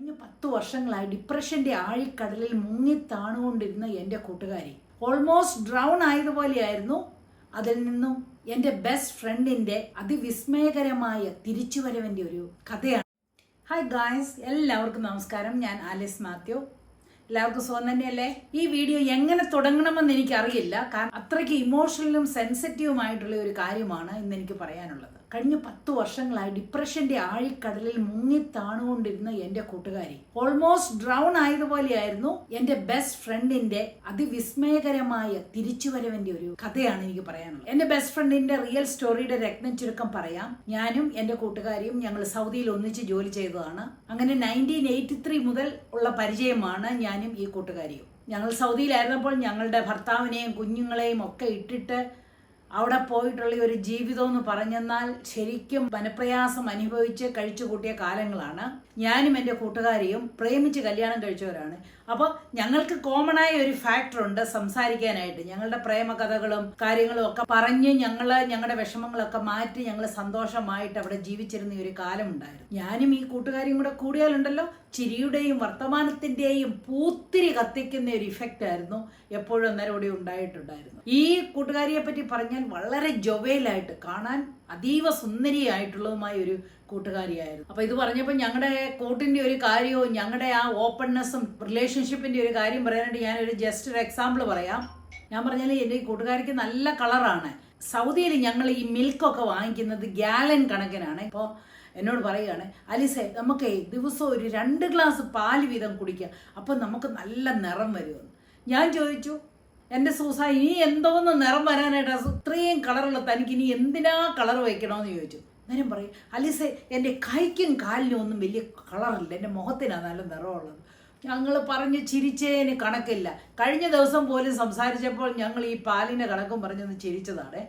കഴിഞ്ഞ 10 വർഷങ്ങളായി ഡിപ്രഷന്റെ ആഴിക്കടലിൽ മുങ്ങിത്താണുകൊണ്ടിരുന്ന എൻ്റെ കൂട്ടുകാരി ഓൾമോസ്റ്റ് ഡ്രൗൺ ആയതുപോലെയായിരുന്നു. അതിൽ നിന്നും എൻ്റെ ബെസ്റ്റ് ഫ്രണ്ടിൻ്റെ അതിവിസ്മയകരമായ തിരിച്ചുവരവിൻ്റെ ഒരു കഥയാണ്. ഹായ് ഗായ്സ്, എല്ലാവർക്കും നമസ്കാരം. ഞാൻ ആലിസ് മാത്യു. എല്ലാവർക്കും സുഖം തന്നെയല്ലേ? ഈ വീഡിയോ എങ്ങനെ തുടങ്ങണമെന്ന് എനിക്കറിയില്ല, കാരണം അത്രയ്ക്ക് ഇമോഷണലും സെൻസിറ്റീവുമായിട്ടുള്ള ഒരു കാര്യമാണ് ഇന്ന് എനിക്ക് പറയാനുള്ളത്. കഴിഞ്ഞ 10 വർഷങ്ങളായി ഡിപ്രഷന്റെ ആഴിക്കടലിൽ മുങ്ങിത്താണുകൊണ്ടിരുന്ന എൻ്റെ കൂട്ടുകാരി ഓൾമോസ്റ്റ് ഡ്രൗൺ ആയതുപോലെയായിരുന്നു. എൻ്റെ ബെസ്റ്റ് ഫ്രണ്ടിന്റെ അതിവിസ്മയകരമായ തിരിച്ചുവരവിന്റെ ഒരു കഥയാണ് എനിക്ക് പറയാനുള്ളത്. എൻ്റെ ബെസ്റ്റ് ഫ്രണ്ടിന്റെ റിയൽ സ്റ്റോറിയുടെ രത്നം ചുരുക്കം പറയാം. ഞാനും എൻ്റെ കൂട്ടുകാരിയും ഞങ്ങൾ സൗദിയിൽ ഒന്നിച്ച് ജോലി ചെയ്തതാണ്. അങ്ങനെ 1983 മുതൽ ഉള്ള പരിചയമാണ് ഞാനും ഈ കൂട്ടുകാരിയും. ഞങ്ങൾ സൗദിയിലായിരുന്നപ്പോൾ ഞങ്ങളുടെ ഭർത്താവിനെയും കുഞ്ഞുങ്ങളെയും ഒക്കെ ഇട്ടിട്ട് അവിടെ പോയിട്ടുള്ള ഒരു ജീവിതം എന്ന് പറഞ്ഞെന്നാൽ ശരിക്കും വനപ്രയാസം അനുഭവിച്ച് കഴിച്ചു കൂട്ടിയ കാലങ്ങളാണ്. ഞാനും എൻ്റെ കൂട്ടുകാരിയും പ്രേമിച്ച് കല്യാണം കഴിച്ചവരാണ്. അപ്പോൾ ഞങ്ങൾക്ക് കോമൺ ആയ ഒരു ഫാക്ടർ ഉണ്ട് സംസാരിക്കാനായിട്ട്. ഞങ്ങളുടെ പ്രേമ കഥകളും കാര്യങ്ങളും ഒക്കെ പറഞ്ഞ് ഞങ്ങളുടെ വിഷമങ്ങളൊക്കെ മാറ്റി ഞങ്ങൾ സന്തോഷമായിട്ട് അവിടെ ജീവിച്ചിരുന്ന ഒരു കാലം ഉണ്ടായിരുന്നു. ഞാനും ഈ കൂട്ടുകാരിയും കൂടെ കൂടിയാലുണ്ടല്ലോ, ചിരിയുടെയും വർത്തമാനത്തിന്റെയും പൂത്തിരി കത്തിക്കുന്ന ഒരു ഇഫക്റ്റ് ആയിരുന്നു എപ്പോഴും അന്നേരം ഇവിടെ ഉണ്ടായിട്ടുണ്ടായിരുന്നു. ഈ കൂട്ടുകാരിയെ പറ്റി പറഞ്ഞാൽ വളരെ ജൊവയിലായിട്ട് കാണാൻ അതീവ സുന്ദരിയായിട്ടുള്ളതുമായ ഒരു കൂട്ടുകാരിയായിരുന്നു. അപ്പൊ ഇത് പറഞ്ഞപ്പോൾ ഞങ്ങളുടെ കൂട്ടിന്റെ ഒരു കാര്യവും ഞങ്ങളുടെ ആ ഓപ്പൺനെസ്സും റിലേഷൻഷിപ്പിന്റെ ഒരു കാര്യം പറയാനായിട്ട് ഞാനൊരു ജസ്റ്റ് ഒരു എക്സാമ്പിൾ പറയാം. ഞാൻ പറഞ്ഞാൽ എൻ്റെ ഈ കൂട്ടുകാരിക്ക് നല്ല കളറാണ്. സൗദിയിൽ ഞങ്ങൾ ഈ മിൽക്കൊക്കെ വാങ്ങിക്കുന്നത് ഗാലൻ കണക്കിനാണ്. ഇപ്പോൾ എന്നോട് പറയുകയാണ്, അലിസെ നമുക്ക് ദിവസവും ഒരു 2 ഗ്ലാസ് പാല് വീതം കുടിക്കുക, അപ്പം നമുക്ക് നല്ല നിറം വരുമെന്ന്. ഞാൻ ചോദിച്ചു, എൻ്റെ സൂസ ഇനി എന്തോന്ന് നിറം വരാനായിട്ട് ഇത്രയും കളറുള്ള തനിക്ക് ഇനി എന്തിനാ കളർ വയ്ക്കണമെന്ന് ചോദിച്ചു. അന്നേരം പറയും, അലിസെ എൻ്റെ കൈക്കും കാലിനും ഒന്നും വലിയ കളറില്ല, എൻ്റെ മുഖത്തിനാണ് നല്ല നിറമുള്ളത്. ഞങ്ങൾ പറഞ്ഞ് ചിരിച്ചതിന് കണക്കില്ല. കഴിഞ്ഞ ദിവസം പോലും സംസാരിച്ചപ്പോൾ ഞങ്ങൾ ഈ പാലിൻ്റെ കണക്കും പറഞ്ഞൊന്ന് ചിരിച്ചതാണ്.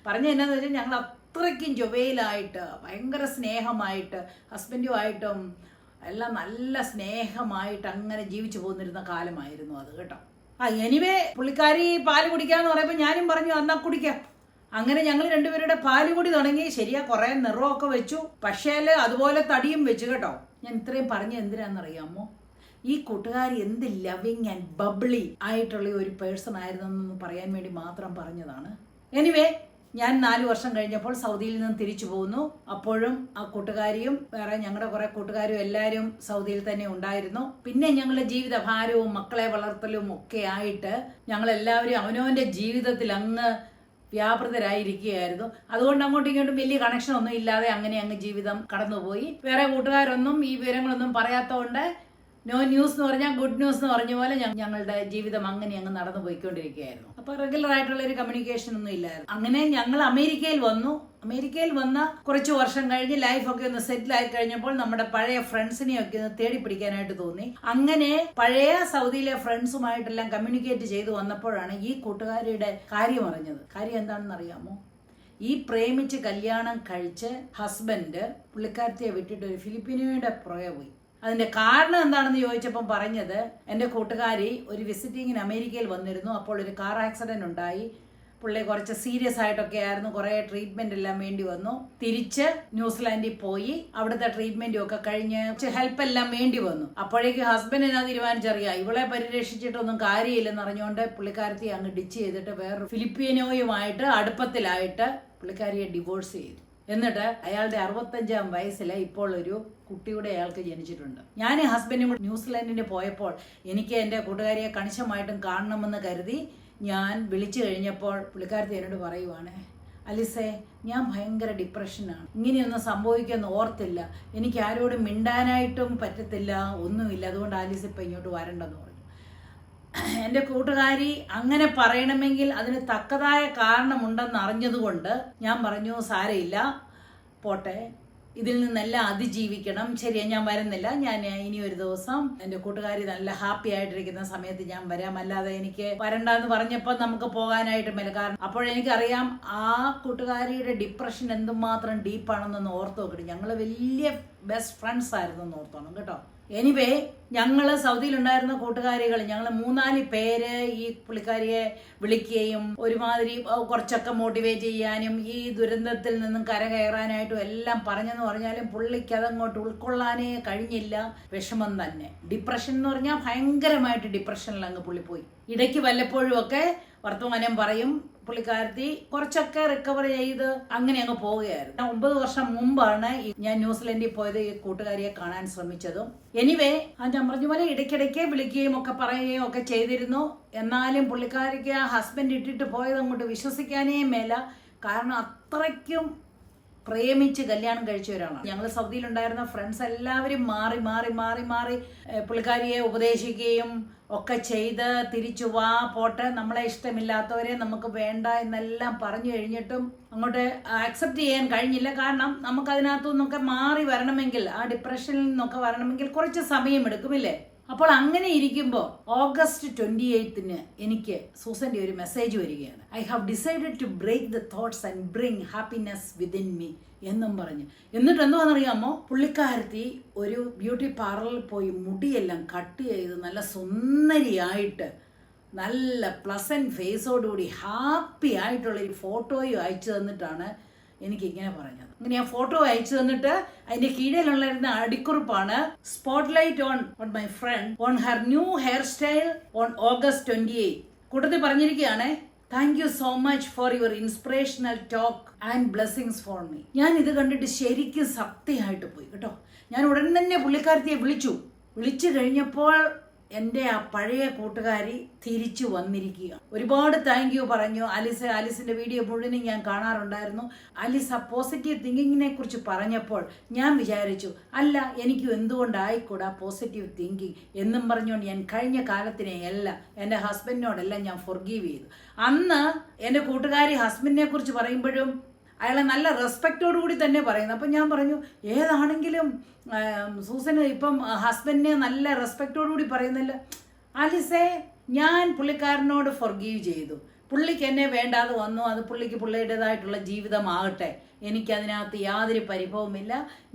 പറഞ്ഞ എന്നാന്ന് വെച്ചാൽ ഞങ്ങൾ അത്രയ്ക്കും ചൊവ്വയിലായിട്ട് ഭയങ്കര സ്നേഹമായിട്ട് ഹസ്ബൻഡുമായിട്ടും എല്ലാം നല്ല സ്നേഹമായിട്ട് അങ്ങനെ ജീവിച്ചു പോന്നിരുന്ന കാലമായിരുന്നു അത് കേട്ടോ. എനിവേ പുള്ളിക്കാരി പാല് കുടിക്കാന്ന് പറയുമ്പോൾ ഞാനും പറഞ്ഞു എന്നാ കുടിക്കാം. അങ്ങനെ ഞങ്ങൾ രണ്ടുപേരുടെ പാല് കൂടി തുടങ്ങി. ശരിയാ, കുറെ നിറമൊക്കെ വെച്ചു, പക്ഷേ അതുപോലെ തടിയും വെച്ചു കേട്ടോ. ഞാൻ ഇത്രയും പറഞ്ഞ എന്തിനാണെന്നറിയാമോ? ഈ കൂട്ടുകാരി എന്ത് ലവിങ് ആൻഡ് ബബ്ലി ആയിട്ടുള്ള ഒരു പേഴ്സൺ ആയിരുന്നെന്ന് പറയാൻ വേണ്ടി മാത്രം പറഞ്ഞതാണ്. എനിവേ ഞാൻ 4 വർഷം കഴിഞ്ഞപ്പോൾ സൗദിയിൽ നിന്ന് തിരിച്ചു പോകുന്നു. അപ്പോഴും ആ കൂട്ടുകാരിയും വേറെ ഞങ്ങളുടെ കുറെ കൂട്ടുകാരും എല്ലാവരും സൗദിയിൽ തന്നെ ഉണ്ടായിരുന്നു. പിന്നെ ഞങ്ങളുടെ ജീവിതഭാരവും മക്കളെ വളർത്തലും ഒക്കെ ആയിട്ട് ഞങ്ങൾ എല്ലാവരും അവനവന്റെ ജീവിതത്തിൽ അങ്ങ് വ്യാപൃതരായിരിക്കുകയായിരുന്നു. അതുകൊണ്ട് അങ്ങോട്ടും ഇങ്ങോട്ടും വലിയ കണക്ഷൻ ഒന്നും ഇല്ലാതെ അങ്ങ് ജീവിതം കടന്നുപോയി. വേറെ കൂട്ടുകാരൊന്നും ഈ വിവരങ്ങളൊന്നും പറയാത്തതുകൊണ്ട് നോ ന്യൂസ് എന്ന് പറഞ്ഞാൽ ഗുഡ് ന്യൂസ് എന്ന് പറഞ്ഞ പോലെ ഞങ്ങളുടെ ജീവിതം അങ്ങനെ അങ്ങ് നടന്നു പോയിക്കൊണ്ടിരിക്കുകയായിരുന്നു. അപ്പൊ റെഗുലർ ആയിട്ടുള്ള ഒരു കമ്മ്യൂണിക്കേഷൻ ഒന്നും ഇല്ലായിരുന്നു. അങ്ങനെ ഞങ്ങൾ അമേരിക്കയിൽ വന്നു. അമേരിക്കയിൽ വന്ന കുറച്ച് വർഷം കഴിഞ്ഞ് ലൈഫൊക്കെ ഒന്ന് സെറ്റിൽ ആയി കഴിഞ്ഞപ്പോൾ നമ്മുടെ പഴയ ഫ്രണ്ട്സിനെയൊക്കെ ഒന്ന് തേടി പിടിക്കാനായിട്ട് തോന്നി. അങ്ങനെ പഴയ സൗദിയിലെ ഫ്രണ്ട്സുമായിട്ടെല്ലാം കമ്മ്യൂണിക്കേറ്റ് ചെയ്തു വന്നപ്പോഴാണ് ഈ കൂട്ടുകാരിയുടെ കാര്യം അറിഞ്ഞത്. കാര്യം എന്താണെന്ന് അറിയാമോ? ഈ പ്രേമിച്ച് കല്യാണം കഴിച്ച് ഹസ്ബൻഡ് പുള്ളിക്കാരത്തിയെ വിട്ടിട്ട് ഒരു ഫിലിപ്പീനോയുടെ പുറകെ പോയി. അതിന്റെ കാരണം എന്താണെന്ന് ചോദിച്ചപ്പം പറഞ്ഞത്, എൻ്റെ കൂട്ടുകാരി ഒരു വിസിറ്റിങ്ങിന് അമേരിക്കയിൽ വന്നിരുന്നു. അപ്പോൾ ഒരു കാർ ആക്സിഡന്റ് ഉണ്ടായി. പുള്ളി കുറച്ച് സീരിയസ് ആയിട്ടൊക്കെ ആയിരുന്നു. കുറേ ട്രീറ്റ്മെന്റ് എല്ലാം വേണ്ടി വന്നു. തിരിച്ച് ന്യൂസിലാൻഡിൽ പോയി അവിടുത്തെ ട്രീറ്റ്മെന്റും ഒക്കെ കഴിഞ്ഞ് ഹെൽപ്പ് എല്ലാം വേണ്ടി വന്നു. അപ്പോഴേക്കും ഹസ്ബൻഡ് എന്നാ തീരുമാനിച്ചറിയാം, ഇവളെ പരിരക്ഷിച്ചിട്ടൊന്നും കാര്യമില്ലെന്ന് അറിഞ്ഞുകൊണ്ട് പുള്ളിക്കാരത്തി അങ്ങ് ഡിച്ച് ചെയ്തിട്ട് വേറെ ഫിലിപ്പീനോയുമായിട്ട് അടുപ്പത്തിലായിട്ട് പുള്ളിക്കാരിയെ ഡിവോഴ്സ് ചെയ്തു. എന്നിട്ട് അയാളുടെ 65-ാം വയസ്സിൽ ഇപ്പോൾ ഒരു കുട്ടിയുടെ അയാൾക്ക് ജനിച്ചിട്ടുണ്ട്. ഞാൻ ഹസ്ബൻഡും കൂടി ന്യൂസിലാൻഡിന് പോയപ്പോൾ എനിക്ക് എൻ്റെ കൂട്ടുകാരിയെ കണിശമായിട്ടും കാണണമെന്ന് കരുതി ഞാൻ വിളിച്ചു കഴിഞ്ഞപ്പോൾ പുള്ളിക്കാരത്തി എന്നോട് പറയുവാണ്, അലിസെ ഞാൻ ഭയങ്കര ഡിപ്രഷനാണ്, ഇങ്ങനെയൊന്നും സംഭവിക്കുമെന്ന് ഓർത്തില്ല, എനിക്ക് ആരോടും മിണ്ടാനായിട്ടും പറ്റത്തില്ല, ഒന്നുമില്ല, അതുകൊണ്ട് ആലിസ് ഇപ്പം ഇങ്ങോട്ട് വരണ്ടെന്ന് പറഞ്ഞു. എൻ്റെ കൂട്ടുകാരി അങ്ങനെ പറയണമെങ്കിൽ അതിന് തക്കതായ കാരണമുണ്ടെന്ന് അറിഞ്ഞതുകൊണ്ട് ഞാൻ പറഞ്ഞു, സാരയില്ല പോട്ടെ, ഇതിൽ നിന്നെല്ലാം അതിജീവിക്കണം, ശരിയാ ഞാൻ വരുന്നില്ല, ഞാൻ ഇനി ഒരു ദിവസം എൻ്റെ കൂട്ടുകാരി നല്ല ഹാപ്പി ആയിട്ടിരിക്കുന്ന സമയത്ത് ഞാൻ വരാം, അല്ലാതെ എനിക്ക് വരണ്ടെന്ന് പറഞ്ഞപ്പോൾ നമുക്ക് പോകാനായിട്ടും വല്ല. കാരണം അപ്പോഴെനിക്കറിയാം ആ കൂട്ടുകാരിയുടെ ഡിപ്രഷൻ എന്തുമാത്രം ഡീപ്പാണെന്നൊന്ന് ഓർത്ത് നോക്കട്ടെ. ഞങ്ങൾ വലിയ ബെസ്റ്റ് ഫ്രണ്ട്സ് ആയിരുന്നു എന്ന് ഓർത്തോണം കേട്ടോ. എനിവേ ഞങ്ങൾ സൗദിയിലുണ്ടായിരുന്ന കൂട്ടുകാരികൾ ഞങ്ങൾ 3-4 പേര് ഈ പുള്ളിക്കാരിയെ വിളിക്കുകയും ഒരുമാതിരി കുറച്ചൊക്കെ മോട്ടിവേറ്റ് ചെയ്യാനും ഈ ദുരന്തത്തിൽ നിന്നും കരകയറാനായിട്ടും എല്ലാം പറഞ്ഞെന്ന് പറഞ്ഞാലും പുള്ളിക്ക് അതങ്ങോട്ട് ഉൾക്കൊള്ളാനേ കഴിഞ്ഞില്ല. വിഷമം തന്നെ. ഡിപ്രഷൻ എന്ന് പറഞ്ഞാൽ ഭയങ്കരമായിട്ട് ഡിപ്രഷനിൽ അങ്ങ് പുള്ളി പോയി. ഇടയ്ക്ക് വല്ലപ്പോഴും ഒക്കെ വർത്തമാനം പറയും. പുള്ളിക്കാരത്തി കുറച്ചൊക്കെ റിക്കവർ ചെയ്ത് അങ്ങനെ അങ്ങ് പോവുകയായിരുന്നു. 9 വർഷം മുമ്പാണ് ഞാൻ ന്യൂസിലൻഡിൽ പോയത് ഈ കൂട്ടുകാരിയെ കാണാൻ ശ്രമിച്ചതും. എനിവേ ഞാൻ പറഞ്ഞ പോലെ ഇടയ്ക്കിടയ്ക്ക് വിളിക്കുകയും ഒക്കെ പറയുകയും ഒക്കെ ചെയ്തിരുന്നു. എന്നാലും പുള്ളിക്കാരിക്ക് ആ ഹസ്ബൻഡ് ഇട്ടിട്ട് പോയത് അങ്ങോട്ട് വിശ്വസിക്കാനേ മേല. കാരണം അത്രയ്ക്കും പ്രേമിച്ച് കല്യാണം കഴിച്ച ഒരാളാണ്. ഞങ്ങൾ സൗദിയിലുണ്ടായിരുന്ന ഫ്രണ്ട്സ് എല്ലാവരും മാറി മാറി മാറി മാറി പുള്ളിക്കാരിയെ ഉപദേശിക്കുകയും ഒക്കെ ചെയ്ത് തിരിച്ചു വാ പോട്ടെ, നമ്മളെ ഇഷ്ടമില്ലാത്തവരെ നമുക്ക് വേണ്ട എന്നെല്ലാം പറഞ്ഞു കഴിഞ്ഞിട്ടും അങ്ങോട്ട് അക്സെപ്റ്റ് ചെയ്യാൻ കഴിഞ്ഞില്ല. കാരണം നമുക്ക് അതിനകത്തു നിന്നൊക്കെ മാറി വരണമെങ്കിൽ, ആ ഡിപ്രഷനിൽ നിന്നൊക്കെ വരണമെങ്കിൽ കുറച്ച് സമയമെടുക്കുമില്ലേ. അപ്പോൾ അങ്ങനെ ഇരിക്കുമ്പോൾ ഓഗസ്റ്റ് 28 എനിക്ക് സൂസന്റെ ഒരു മെസ്സേജ് വരികയാണ്. I have decided to break the thoughts and bring happiness within me എന്നും പറഞ്ഞ്. എന്നിട്ട് എന്തുവാണെന്നറിയാമോ, പുള്ളിക്കാരത്തി ഒരു ബ്യൂട്ടി പാർലറിൽ പോയി മുടിയെല്ലാം കട്ട് ചെയ്ത് നല്ല സുന്ദരിയായിട്ട് നല്ല പ്ലസന്റ് ഫേസോടുകൂടി ഹാപ്പി ആയിട്ടുള്ള ഒരു ഫോട്ടോയും അയച്ചു തന്നിട്ടാണ് എനിക്കിങ്ങനെ പറഞ്ഞത്. ഇങ്ങനെ ആ ഫോട്ടോ അയച്ചു തന്നിട്ട് അതിന്റെ കീഴിലുണ്ടായിരുന്ന അടിക്കുറിപ്പാണ് spotlight on my friend on her new hair style on August 28. കൂട്ടത്തിൽ പറഞ്ഞിരിക്കുകയാണ്, thank you so much for your inspirational talk and blessings for me. ഞാൻ ഇത് കണ്ടിട്ട് ശരിക്കും സത്യമായിട്ട് പോയി കേട്ടോ. ഞാൻ ഉടൻ തന്നെ പുള്ളിക്കാരത്തിയെ വിളിച്ചു കഴിഞ്ഞപ്പോൾ എൻ്റെ ആ പഴയ കൂട്ടുകാരി തിരിച്ചു വന്നിരിക്കുക. ഒരുപാട് താങ്ക് യു പറഞ്ഞു. ആലിസിന്റെ വീഡിയോ മുഴുവനും ഞാൻ കാണാറുണ്ടായിരുന്നു. ആലിസ് ആ പോസിറ്റീവ് തിങ്കിങ്ങിനെ കുറിച്ച് പറഞ്ഞപ്പോൾ ഞാൻ വിചാരിച്ചു, അല്ല എനിക്ക് എന്തുകൊണ്ടായിക്കൂടാ പോസിറ്റീവ് തിങ്കിങ് എന്നും പറഞ്ഞുകൊണ്ട് ഞാൻ കഴിഞ്ഞ കാലത്തിനെയല്ല എൻ്റെ ഹസ്ബൻഡിനോടെല്ലാം ഞാൻ ഫൊർഗീവ് ചെയ്തു. അന്ന് എൻ്റെ കൂട്ടുകാരി ഹസ്ബൻഡിനെ കുറിച്ച് പറയുമ്പോഴും അയാളെ നല്ല റെസ്പെക്റ്റോടു കൂടി തന്നെ പറയുന്നു. അപ്പം ഞാൻ പറഞ്ഞു, ഏതാണെങ്കിലും സൂസന് ഇപ്പം ഹസ്ബൻഡിനെ നല്ല റെസ്പെക്റ്റോടു കൂടി പറയുന്നില്ല. ആലിസേ, ഞാൻ പുള്ളിക്കാരനോട് ഫൊർഗീവ് ചെയ്തു. പുള്ളിക്ക് എന്നെ വേണ്ടാതെ വന്നു. അത് പുള്ളിക്ക് പുള്ളിയുടേതായിട്ടുള്ള ജീവിതമാകട്ടെ. എനിക്കതിനകത്ത് യാതൊരു പരിഭവമില്ല.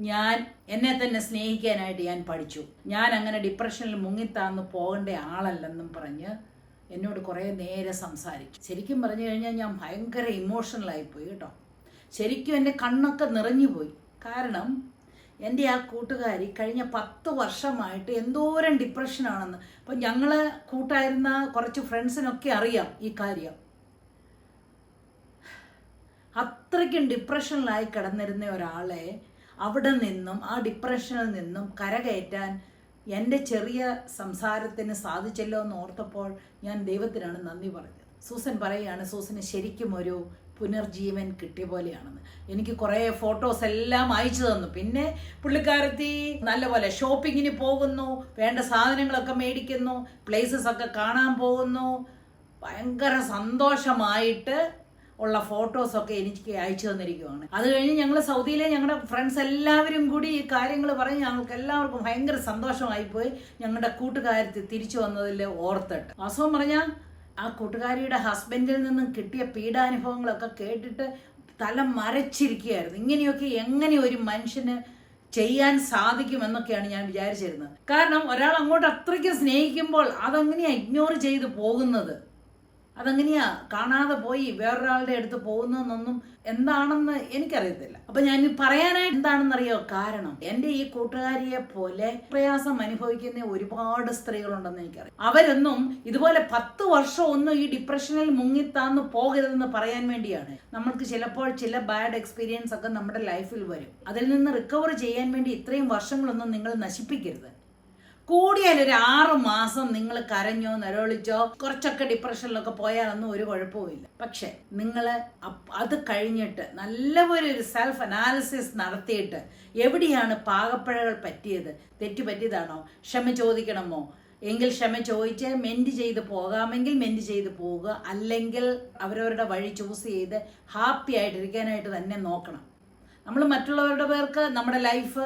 ഞാൻ എന്നെ തന്നെ സ്നേഹിക്കാനായിട്ട് ഞാൻ പഠിച്ചു. ഞാൻ അങ്ങനെ ഡിപ്രഷനിൽ മുങ്ങിത്താന്ന് പോകേണ്ട ആളല്ലെന്നും പറഞ്ഞ് എന്നോട് കുറേ നേരം സംസാരിച്ചു. ശരിക്കും പറഞ്ഞു കഴിഞ്ഞാൽ ഞാൻ ഭയങ്കര ഇമോഷണലായിപ്പോയി കേട്ടോ. ശരിക്കും എൻ്റെ കണ്ണൊക്കെ നിറഞ്ഞുപോയി. കാരണം എൻ്റെ ആ കൂട്ടുകാരി കഴിഞ്ഞ 10 വർഷമായിട്ട് എന്തോരം ഡിപ്രഷനാണെന്ന്. അപ്പം ഞങ്ങൾ കൂട്ടായിരുന്ന കുറച്ച് ഫ്രണ്ട്സിനൊക്കെ അറിയാം ഈ കാര്യം. അത്രയ്ക്കും ഡിപ്രഷനിലായി കിടന്നിരുന്ന ഒരാളെ അവിടെ നിന്നും ആ ഡിപ്രഷനിൽ നിന്നും കരകയറ്റാൻ എൻ്റെ ചെറിയ സംസാരത്തിന് സാധിച്ചല്ലോ എന്ന് ഓർത്തപ്പോൾ ഞാൻ ദൈവത്തിനാണ് നന്ദി പറഞ്ഞത്. സൂസൻ പറയുകയാണ്, സൂസന് ശരിക്കും ഒരു പുനർജീവൻ കിട്ടിയ പോലെയാണെന്ന്. എനിക്ക് കുറേ ഫോട്ടോസ് എല്ലാം അയച്ചു തന്നു. പിന്നെ പുള്ളിക്കാരത്തി നല്ലപോലെ ഷോപ്പിങ്ങിന് പോകുന്നു, വേണ്ട സാധനങ്ങളൊക്കെ മേടിക്കുന്നു, പ്ലേസസ് ഒക്കെ കാണാൻ പോകുന്നു. ഭയങ്കര സന്തോഷമായിട്ട് ഉള്ള ഫോട്ടോസൊക്കെ എനിക്ക് അയച്ചു തന്നിരിക്കുകയാണ്. അത് കഴിഞ്ഞ് ഞങ്ങൾ സൗദിയിലെ ഞങ്ങളുടെ ഫ്രണ്ട്സ് എല്ലാവരും കൂടി ഈ കാര്യങ്ങൾ പറഞ്ഞ് ഞങ്ങൾക്ക് എല്ലാവർക്കും ഭയങ്കര സന്തോഷമായിപ്പോയി. ഞങ്ങളുടെ കൂട്ടുകാരത്തി തിരിച്ചു വന്നതിൽ ഓർത്തിട്ട് വാസ്തവം പറഞ്ഞാൽ ആ കൂട്ടുകാരിയുടെ ഹസ്ബൻഡിൽ നിന്നും കിട്ടിയ പീഡാനുഭവങ്ങളൊക്കെ കേട്ടിട്ട് തല മരച്ചിരിക്കുകയായിരുന്നു. ഇങ്ങനെയൊക്കെ എങ്ങനെ ഒരു മനുഷ്യന് ചെയ്യാൻ സാധിക്കുമെന്നൊക്കെയാണ് ഞാൻ വിചാരിച്ചിരുന്നത്. കാരണം ഒരാൾ അങ്ങോട്ട് അത്രയ്ക്ക് സ്നേഹിക്കുമ്പോൾ അതെങ്ങനെയാ ഇഗ്നോർ ചെയ്ത് പോകുന്നത്, അതെങ്ങനെയാ കാണാതെ പോയി വേറൊരാളുടെ അടുത്ത് പോകുന്നതെന്നൊന്നും എന്താണെന്ന് എനിക്കറിയത്തില്ല. അപ്പൊ ഞാൻ പറയാനായിട്ട് എന്താണെന്നറിയോ, കാരണം എൻ്റെ ഈ കൂട്ടുകാരിയെ പോലെ പ്രയാസം അനുഭവിക്കുന്ന ഒരുപാട് സ്ത്രീകളുണ്ടെന്ന് എനിക്കറിയാം. അവരൊന്നും ഇതുപോലെ 10 വർഷം ഒന്നും ഈ ഡിപ്രഷനിൽ മുങ്ങിത്താന്ന് പോകരുതെന്ന് പറയാൻ വേണ്ടിയാണ്. നമ്മൾക്ക് ചിലപ്പോൾ ചില ബാഡ് എക്സ്പീരിയൻസ് ഒക്കെ നമ്മുടെ ലൈഫിൽ വരും. അതിൽ നിന്ന് റിക്കവർ ചെയ്യാൻ വേണ്ടി ഇത്രയും വർഷങ്ങളൊന്നും നിങ്ങൾ നശിപ്പിക്കരുത്. കൂടിയാൽ ഒരു 6 മാസം നിങ്ങൾ കരഞ്ഞോ നിലവിളിച്ചോ കുറച്ചൊക്കെ ഡിപ്രഷനിലൊക്കെ പോയാലൊന്നും ഒരു കുഴപ്പവുമില്ല. പക്ഷെ നിങ്ങൾ അത് കഴിഞ്ഞിട്ട് നല്ലപോലെ ഒരു സെൽഫ് അനാലിസിസ് നടത്തിയിട്ട് എവിടെയാണ് പാകപ്പിഴകൾ പറ്റിയത്, തെറ്റ് പറ്റിയതാണോ, ക്ഷമ ചോദിക്കണമോ എങ്കിൽ ക്ഷമ ചോദിച്ച് മെൻഡ് ചെയ്ത് പോകാമെങ്കിൽ മെൻഡ് ചെയ്ത് പോവുക. അല്ലെങ്കിൽ അവരവരുടെ വഴി ചൂസ് ചെയ്ത് ഹാപ്പി ആയിട്ടിരിക്കാനായിട്ട് തന്നെ നോക്കണം. നമ്മൾ മറ്റുള്ളവരുടെ പേർക്ക് നമ്മുടെ ലൈഫ്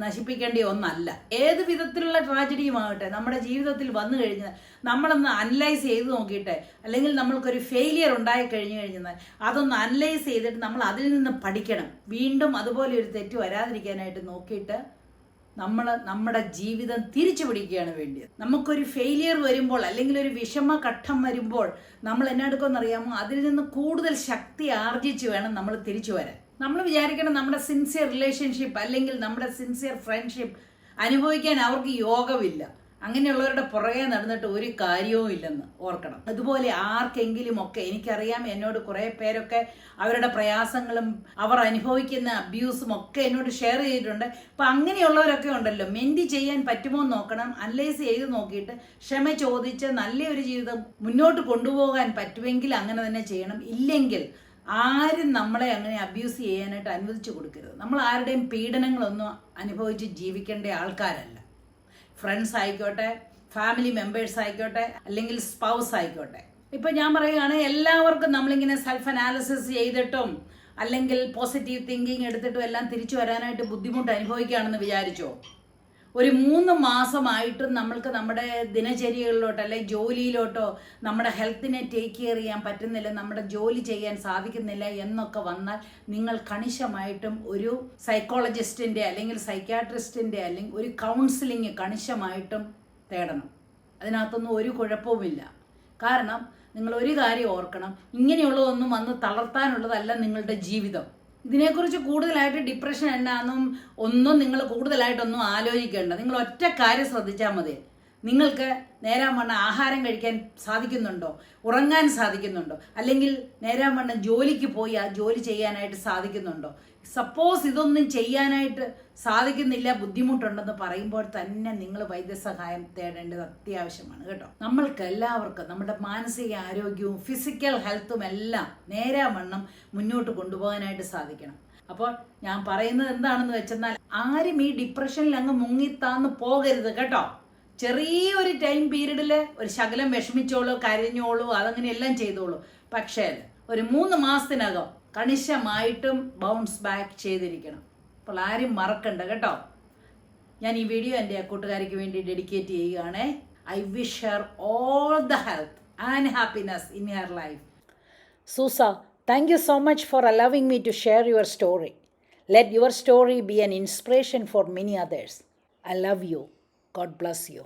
നശിപ്പിക്കേണ്ട ഒന്നല്ല. ഏത് വിധത്തിലുള്ള ട്രാജഡിയുമാകട്ടെ നമ്മുടെ ജീവിതത്തിൽ വന്നു കഴിഞ്ഞാൽ നമ്മളൊന്ന് അനലൈസ് ചെയ്ത് നോക്കിയിട്ട്, അല്ലെങ്കിൽ നമ്മൾക്കൊരു ഫെയിലിയർ ഉണ്ടായി കഴിഞ്ഞു കഴിഞ്ഞാൽ അതൊന്ന് അനലൈസ് ചെയ്തിട്ട് നമ്മൾ അതിൽ നിന്ന് പഠിക്കണം. വീണ്ടും അതുപോലെ ഒരു തെറ്റ് വരാതിരിക്കാനായിട്ട് നോക്കിയിട്ട് നമ്മുടെ ജീവിതം തിരിച്ചു പിടിക്കുകയാണ് വേണ്ടിയത്. നമുക്കൊരു ഫെയിലിയർ വരുമ്പോൾ അല്ലെങ്കിൽ ഒരു വിഷമഘട്ടം വരുമ്പോൾ നമ്മൾ എന്നാടുക്കുമെന്നറിയാമോ, അതിൽ നിന്ന് കൂടുതൽ ശക്തി ആർജിച്ച് വേണം നമ്മൾ തിരിച്ചു വരാൻ. നമ്മൾ വിചാരിക്കണം നമ്മുടെ സിൻസിയർ റിലേഷൻഷിപ്പ് അല്ലെങ്കിൽ നമ്മുടെ സിൻസിയർ ഫ്രണ്ട്ഷിപ്പ് അനുഭവിക്കാൻ അവർക്ക് യോഗമില്ല. അങ്ങനെയുള്ളവരുടെ പുറകെ നടന്നിട്ട് ഒരു കാര്യവും ഇല്ലെന്ന് ഓർക്കണം. അതുപോലെ ആർക്കെങ്കിലും ഒക്കെ, എനിക്കറിയാം എന്നോട് കുറേ പേരൊക്കെ അവരുടെ പ്രയാസങ്ങളും അവർ അനുഭവിക്കുന്ന അബ്യൂസും ഒക്കെ എന്നോട് ഷെയർ ചെയ്തിട്ടുണ്ട്. അപ്പം അങ്ങനെയുള്ളവരൊക്കെ ഉണ്ടല്ലോ, മെൻറ്റി ചെയ്യാൻ പറ്റുമോ എന്ന് നോക്കണം. അനലൈസ് ചെയ്ത് നോക്കിയിട്ട് ക്ഷമ ചോദിച്ച് നല്ലൊരു ജീവിതം മുന്നോട്ട് കൊണ്ടുപോകാൻ പറ്റുമെങ്കിൽ അങ്ങനെ തന്നെ ചെയ്യണം. ഇല്ലെങ്കിൽ ആരും നമ്മളെ അങ്ങനെ അബ്യൂസ് ചെയ്യാനായിട്ട് അനുവദിച്ചു കൊടുക്കരുത്. നമ്മൾ ആരുടെയും പീഡനങ്ങളൊന്നും അനുഭവിച്ച് ജീവിക്കേണ്ട ആൾക്കാരല്ല. ഫ്രണ്ട്സ് ആയിക്കോട്ടെ, ഫാമിലി മെമ്പേഴ്സ് ആയിക്കോട്ടെ, അല്ലെങ്കിൽ സ്പൗസ് ആയിക്കോട്ടെ. ഇപ്പം ഞാൻ പറയുകയാണ്, എല്ലാവർക്കും നമ്മളിങ്ങനെ സെൽഫ് അനാലിസിസ് ചെയ്തിട്ടും അല്ലെങ്കിൽ പോസിറ്റീവ് തിങ്കിങ് എടുത്തിട്ടും എല്ലാം തിരിച്ചു വരാനായിട്ട് ബുദ്ധിമുട്ട് അനുഭവിക്കുകയാണെന്ന് വിചാരിച്ചോ? ഒരു 3 മാസമായിട്ടും നമ്മൾക്ക് നമ്മുടെ ദിനചര്യകളിലോട്ടോ അല്ലെങ്കിൽ ജോലിയിലോട്ടോ നമ്മുടെ ഹെൽത്തിനെ ടേക്ക് കെയർ ചെയ്യാൻ പറ്റുന്നില്ല, നമ്മുടെ ജോലി ചെയ്യാൻ സാധിക്കുന്നില്ല എന്നൊക്കെ വന്നാൽ നിങ്ങൾ കണിശമായിട്ടും ഒരു സൈക്കോളജിസ്റ്റിൻ്റെ അല്ലെങ്കിൽ സൈക്യാട്രിസ്റ്റിൻ്റെ അല്ലെങ്കിൽ ഒരു കൗൺസിലിംഗ് കണിശമായിട്ടും തേടണം. അതിനകത്തൊന്നും ഒരു കുഴപ്പവുമില്ല. കാരണം നിങ്ങൾ ഒരു കാര്യം ഓർക്കണം, ഇങ്ങനെയുള്ളതൊന്നും വന്ന് തളർത്താനുള്ളതല്ല നിങ്ങളുടെ ജീവിതം. ഇതിനെക്കുറിച്ച് കൂടുതലായിട്ട് ഡിപ്രഷൻ എന്നാന്നും ഒന്നും നിങ്ങൾ കൂടുതലായിട്ടൊന്നും ആലോചിക്കേണ്ട. നിങ്ങൾ ഒറ്റ കാര്യം ശ്രദ്ധിച്ചാൽ മതി. നിങ്ങൾക്ക് നേരാവണ്ണം ആഹാരം കഴിക്കാൻ സാധിക്കുന്നുണ്ടോ, ഉറങ്ങാൻ സാധിക്കുന്നുണ്ടോ, അല്ലെങ്കിൽ നേരാവണ്ണം ജോലിക്ക് പോയി ആ ജോലി ചെയ്യാനായിട്ട് സാധിക്കുന്നുണ്ടോ? സപ്പോസ് ഇതൊന്നും ചെയ്യാനായിട്ട് സാധിക്കുന്നില്ല, ബുദ്ധിമുട്ടുണ്ടെന്ന് പറയുമ്പോൾ തന്നെ നിങ്ങൾ വൈദ്യസഹായം തേടേണ്ടത് അത്യാവശ്യമാണ് കേട്ടോ. നമ്മൾക്ക് എല്ലാവർക്കും നമ്മുടെ മാനസിക ആരോഗ്യവും ഫിസിക്കൽ ഹെൽത്തും എല്ലാം നേരാവണ്ണം മുന്നോട്ട് കൊണ്ടുപോകാനായിട്ട് സാധിക്കണം. അപ്പോൾ ഞാൻ പറയുന്നത് എന്താണെന്ന് വെച്ചെന്നാൽ, ആരും ഈ ഡിപ്രഷനിൽ അങ്ങ് മുങ്ങിത്താന്ന് പോകരുത് കേട്ടോ. ചെറിയൊരു ടൈം പീരീഡിൽ ഒരു ശകലം വിഷമിച്ചോളൂ, കരഞ്ഞോളൂ, അതങ്ങനെ എല്ലാം ചെയ്തോളൂ. പക്ഷേ ഒരു 3 മാസത്തിനകം കണിശമായിട്ടും ബൗൺസ് ബാക്ക് ചെയ്തിരിക്കണം. അപ്പോൾ ആരും മറക്കണ്ട കേട്ടോ. ഞാൻ ഈ വീഡിയോ എൻ്റെ കൂട്ടുകാരിക്ക് വേണ്ടി ഡെഡിക്കേറ്റ് ചെയ്യുകയാണ്. I wish her all the health and happiness in her life. Sousa, thank you so much for allowing me to share your story. Let your story be an inspiration for many others. I love you. God bless you.